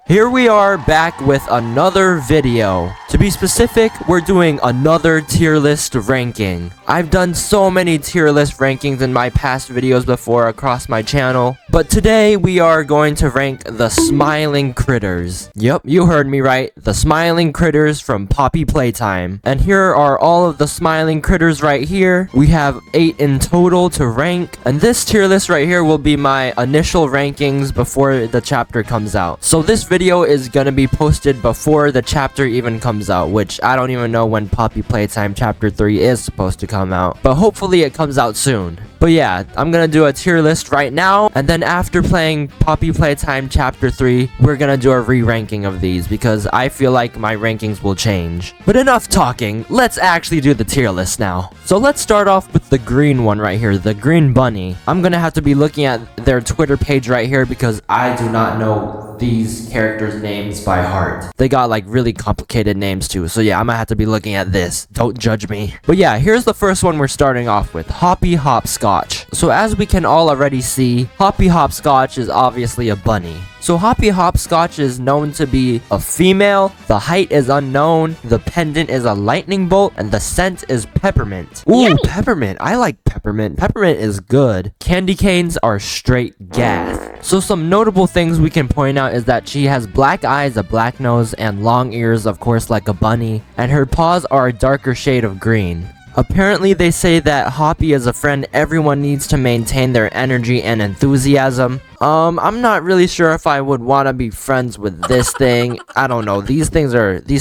Here we are back with another video. To be specific, we're doing another tier list ranking. I've done so many tier list rankings in my past videos before across my channel, but today we are going to rank the smiling critters. Yep, you heard me right, the smiling critters from Poppy Playtime. And here are all of the smiling critters right here. We have 8 in total to rank, and this tier list right here will be my initial rankings before the chapter comes out. So this video is gonna be posted before the chapter even comes out, which I don't even know when Poppy Playtime chapter 3 is supposed to come out, but hopefully it comes out soon. But yeah, I'm gonna do a tier list right now, and then after playing Poppy Playtime chapter 3, we're gonna do a re-ranking of these because I feel like my rankings will change. But enough talking, let's actually do the tier list now. So let's start off with the green one right here, the green bunny. I'm gonna have to be looking at their Twitter page right here because I do not know these characters' names by heart. They got like really complicated names too, so yeah, I'm gonna have to be looking at this. Don't judge me. But yeah, here's the first one we're starting off with, Hoppy Hopscotch. So as we can all already see, Hoppy Hopscotch is obviously a bunny. So Hoppy Hopscotch is known to be a female, the height is unknown, the pendant is a lightning bolt, and the scent is peppermint. Ooh, yummy. Peppermint. I like peppermint. Peppermint is good. Candy canes are straight gas. So some notable things we can point out is that she has black eyes, a black nose, and long ears, of course, like a bunny, and her paws are a darker shade of green. Apparently, they say that Hoppy is a friend everyone needs to maintain their energy and enthusiasm. I'm not really sure if I would want to be friends with this thing. I don't know. These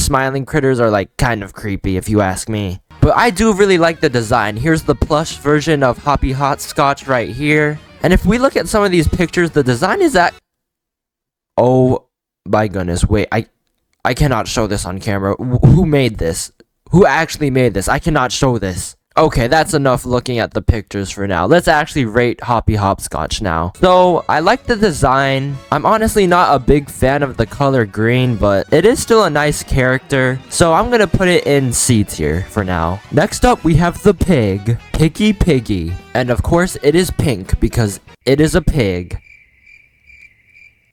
smiling critters are like kind of creepy if you ask me. But I do really like the design. Here's the plush version of Hoppy Hopscotch right here. And if we look at some of these pictures, the design is that... Oh my goodness, wait, I cannot show this on camera. Who made this? Who actually made this? I cannot show this. Okay, that's enough looking at the pictures for now. Let's actually rate Hoppy Hopscotch now. So, I like the design. I'm honestly not a big fan of the color green, but it is still a nice character. So, I'm gonna put it in C tier for now. Next up, we have the pig, Pigy Piggy. And of course, it is pink because it is a pig.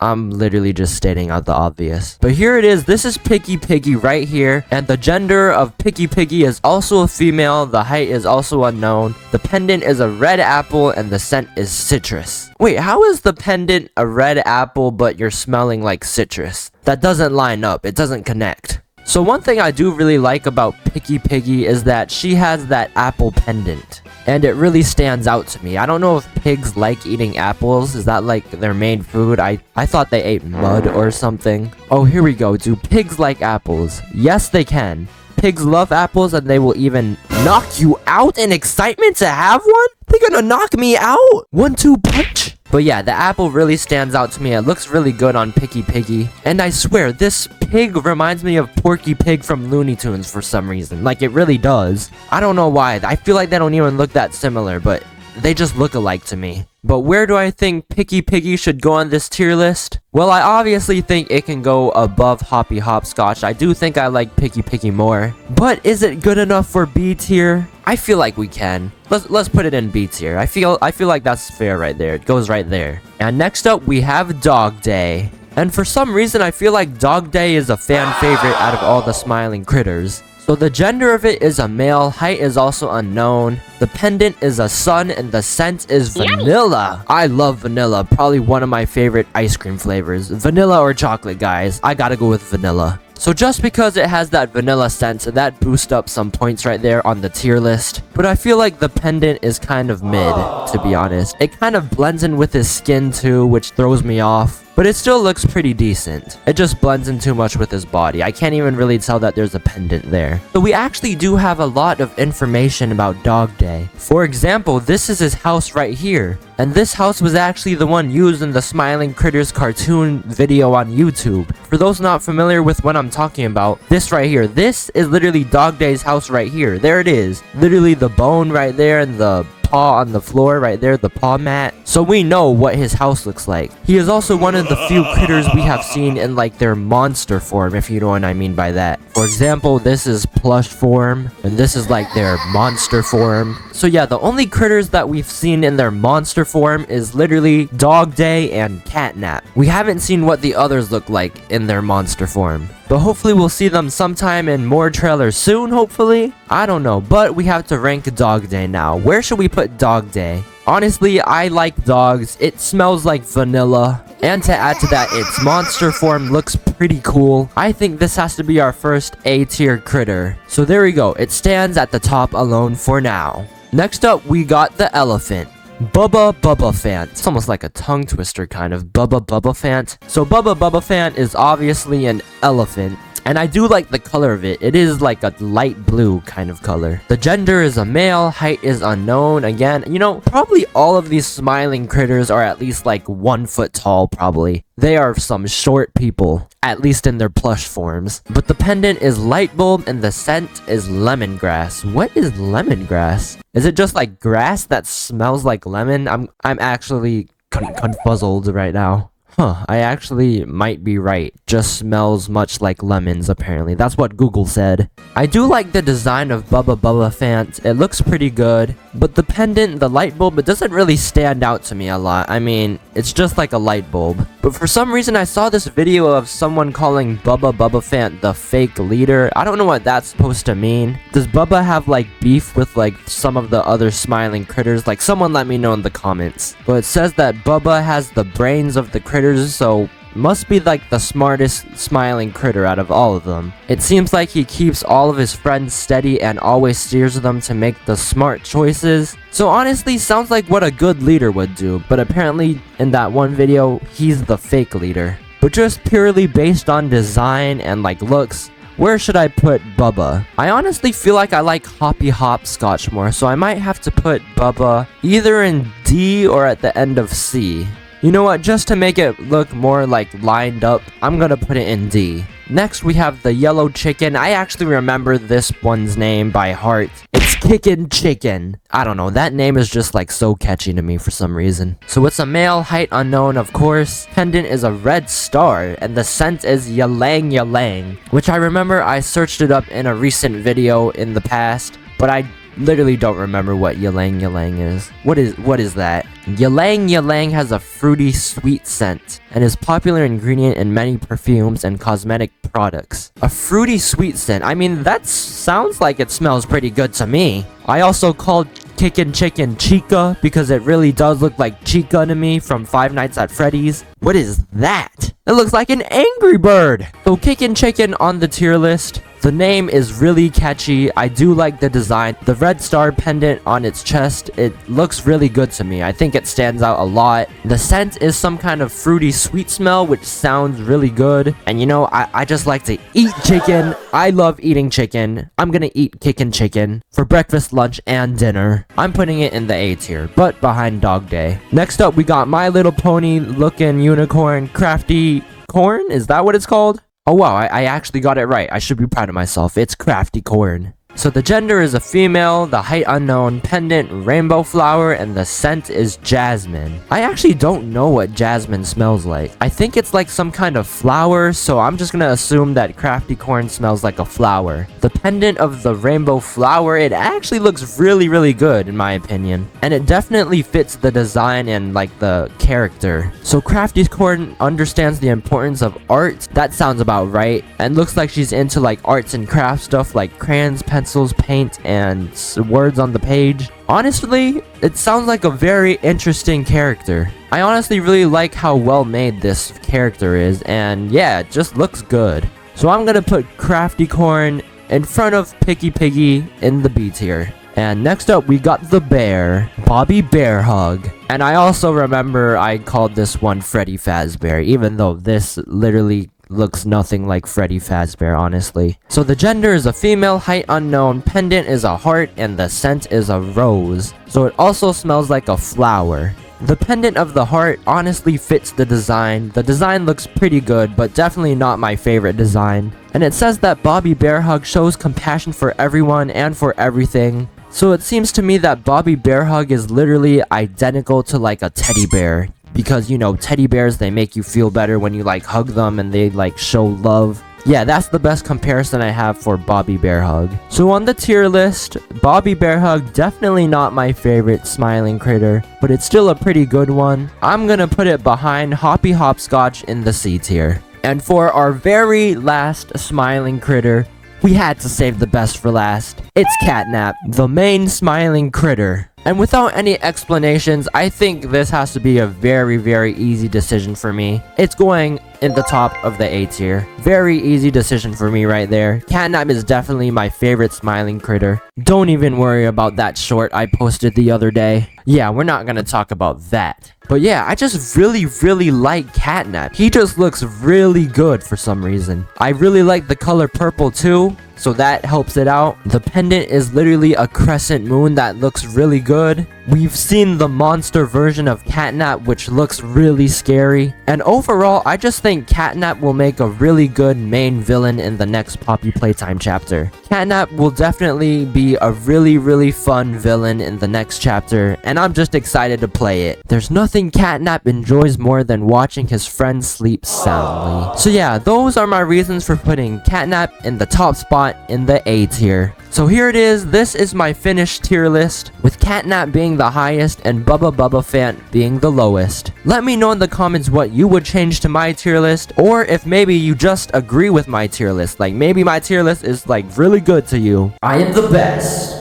I'm literally just stating out the obvious. But here it is. This is Pigy Piggy right here. And the gender of Pigy Piggy is also a female. The height is also unknown. The pendant is a red apple and the scent is citrus. Wait, how is the pendant a red apple but you're smelling like citrus? That doesn't line up. It doesn't connect. So one thing I do really like about Pigy Piggy is that she has that apple pendant. And it really stands out to me. I don't know if pigs like eating apples. Is that like their main food? I thought they ate mud or something. Oh, here we go. Do pigs like apples? Yes, they can. Pigs love apples and they will even knock you out in excitement to have one? They're gonna knock me out? 1-2 punch? But yeah, the apple really stands out to me. It looks really good on Pigy Piggy. And I swear, this pig reminds me of Porky Pig from Looney Tunes for some reason. Like, it really does. I don't know why. I feel like they don't even look that similar, but they just look alike to me. But where do I think Pigy Piggy should go on this tier list? Well, I obviously think it can go above Hoppy Hopscotch. I do think I like Pigy Piggy more. But is it good enough for B tier? I feel like we can. Let's put it in B tier. I feel like that's fair right there. It goes right there. And next up, we have Dog Day. And for some reason, I feel like Dog Day is a fan favorite out of all the smiling critters. So the gender of it is a male, height is also unknown, the pendant is a sun, and the scent is vanilla. I love vanilla, probably one of my favorite ice cream flavors. Vanilla or chocolate, guys. I gotta go with vanilla. So just because it has that vanilla scent, that boosts up some points right there on the tier list. But I feel like the pendant is kind of mid, to be honest. It kind of blends in with his skin too, which throws me off. But it still looks pretty decent. It just blends in too much with his body. I can't even really tell that there's a pendant there. So we actually do have a lot of information about Dog Day. For example, this is his house right here. And this house was actually the one used in the Smiling Critters cartoon video on YouTube. For those not familiar with what I'm talking about, this right here, this is literally Dog Day's house right here. There it is. Literally the bone right there and the paw on the floor right there, the paw mat. So we know what his house looks like. He is also one of the few critters we have seen in like their monster form, if you know what I mean by that. For example, this is plush form, and this is like their monster form. So yeah, the only critters that we've seen in their monster form is literally Dog Day and Catnap. We haven't seen what the others look like in their monster form. But hopefully we'll see them sometime in more trailers soon, hopefully. I don't know, but we have to rank Dog Day now. Where should we put Dog Day? Honestly, I like dogs. It smells like vanilla. And to add to that, its monster form looks pretty cool. I think this has to be our first A-tier critter. So there we go. It stands at the top alone for now. Next up, we got the elephant. Bubba Bubbafant. It's almost like a tongue twister kind of. Bubba Bubbafant. So Bubba Bubbafant is obviously an elephant. And I do like the color of it. It is like a light blue kind of color. The gender is a male. Height is unknown. Again, you know, probably all of these smiling critters are at least like 1 foot tall, probably. They are some short people, at least in their plush forms. But the pendant is light bulb and the scent is lemongrass. What is lemongrass? Is it just like grass that smells like lemon? I'm actually confuzzled right now. Huh, I actually might be right. Just smells much like lemons, apparently. That's what Google said. I do like the design of Bubba Bubbafant. It looks pretty good. But the pendant, the light bulb, it doesn't really stand out to me a lot. I mean, it's just like a light bulb. But for some reason, I saw this video of someone calling Bubba Bubbafant the fake leader. I don't know what that's supposed to mean. Does Bubba have like beef with like some of the other smiling critters? Like, someone let me know in the comments. But it says that Bubba has the brains of the critters, so must be like the smartest smiling critter out of all of them. It seems like he keeps all of his friends steady and always steers them to make the smart choices. So honestly, sounds like what a good leader would do, but apparently in that one video, he's the fake leader. But just purely based on design and like looks, where should I put Bubba? I honestly feel like I like Hoppy Hopscotch more, so I might have to put Bubba either in D or at the end of C. You know what, just to make it look more like lined up, I'm gonna put it in D. Next, we have the yellow chicken. I actually remember this one's name by heart. It's Kickin Chicken. I don't know, that name is just like so catchy to me for some reason. So it's a male, height unknown, of course. Pendant is a red star, and the scent is Ylang Ylang, which I remember I searched it up in a recent video in the past, but I literally don't remember what Ylang Ylang is. What is that? Ylang Ylang has a fruity sweet scent and is popular ingredient in many perfumes and cosmetic products. A fruity sweet scent. I mean, that sounds like it smells pretty good to me. I also called Kickin Chicken Chica because it really does look like Chica to me from Five Nights at Freddy's. What is that? It looks like an Angry Bird. So Kickin Chicken on the tier list. The name is really catchy. I do like the design. The red star pendant on its chest, it looks really good to me. I think it stands out a lot. The scent is some kind of fruity sweet smell, which sounds really good. And you know, I just like to eat chicken. I love eating chicken. I'm gonna eat Kickin Chicken for breakfast, lunch, and dinner. I'm putting it in the A tier, but behind Dog Day. Next up, we got My Little Pony looking unicorn, Crafty Corn. Is that what it's called? Oh wow, I actually got it right. I should be proud of myself. It's Crafty Corn. So the gender is a female, the height unknown, pendant rainbow flower, and the scent is jasmine. I actually don't know what jasmine smells like. I think it's like some kind of flower, so I'm just gonna assume that Crafty Corn smells like a flower. The pendant of the rainbow flower, it actually looks really good in my opinion. And it definitely fits the design and like the character. So Crafty Corn understands the importance of art. That sounds about right. And looks like she's into like arts and crafts stuff like crayons, pencils, paint, and words on the page. Honestly, it sounds like a very interesting character. I honestly really like how well made this character is, and yeah, it just looks good. So I'm gonna put Crafty Corn in front of Pigy Piggy in the B tier. And next up, we got the bear, Bobby Bear Hug. And I also remember I called this one Freddy Fazbear, even though this literally looks nothing like Freddy Fazbear, honestly. So the gender is a female, height unknown, pendant is a heart, and the scent is a rose. So it also smells like a flower. The pendant of the heart honestly fits the design. The design looks pretty good, but definitely not my favorite design. And it says that Bobby Bear Hug shows compassion for everyone and for everything. So it seems to me that Bobby Bear Hug is literally identical to like a teddy bear. Because, you know, teddy bears, they make you feel better when you like hug them and they like show love. Yeah, that's the best comparison I have for Bobby Bear Hug. So on the tier list, Bobby Bear Hug, definitely not my favorite smiling critter, but it's still a pretty good one. I'm gonna put it behind Hoppy Hopscotch in the C tier. And for our very last smiling critter, we had to save the best for last. It's Catnap, the main smiling critter. And without any explanations, I think this has to be a very, very easy decision for me. It's going in the top of the A tier. Very easy decision for me right there. Catnap is definitely my favorite smiling critter. Don't even worry about that short I posted the other day. Yeah, we're not gonna talk about that. But yeah, I just really like Catnap. He just looks really good for some reason. I really like the color purple too, so that helps it out. The pendant is literally a crescent moon that looks really good. We've seen the monster version of Catnap, which looks really scary. And overall, I just think Catnap will make a really good main villain in the next Poppy Playtime chapter. Catnap will definitely be a really fun villain in the next chapter, and I'm just excited to play it. There's nothing Catnap enjoys more than watching his friends sleep soundly. So yeah, those are my reasons for putting Catnap in the top spot in the A tier. So here it is. This is my finished tier list, with Catnap being the highest and Bubba Fant being the lowest. Let me know in the comments what you would change to my tier list, or if maybe you just agree with my tier list. Like maybe my tier list is like really good to you. I am the best.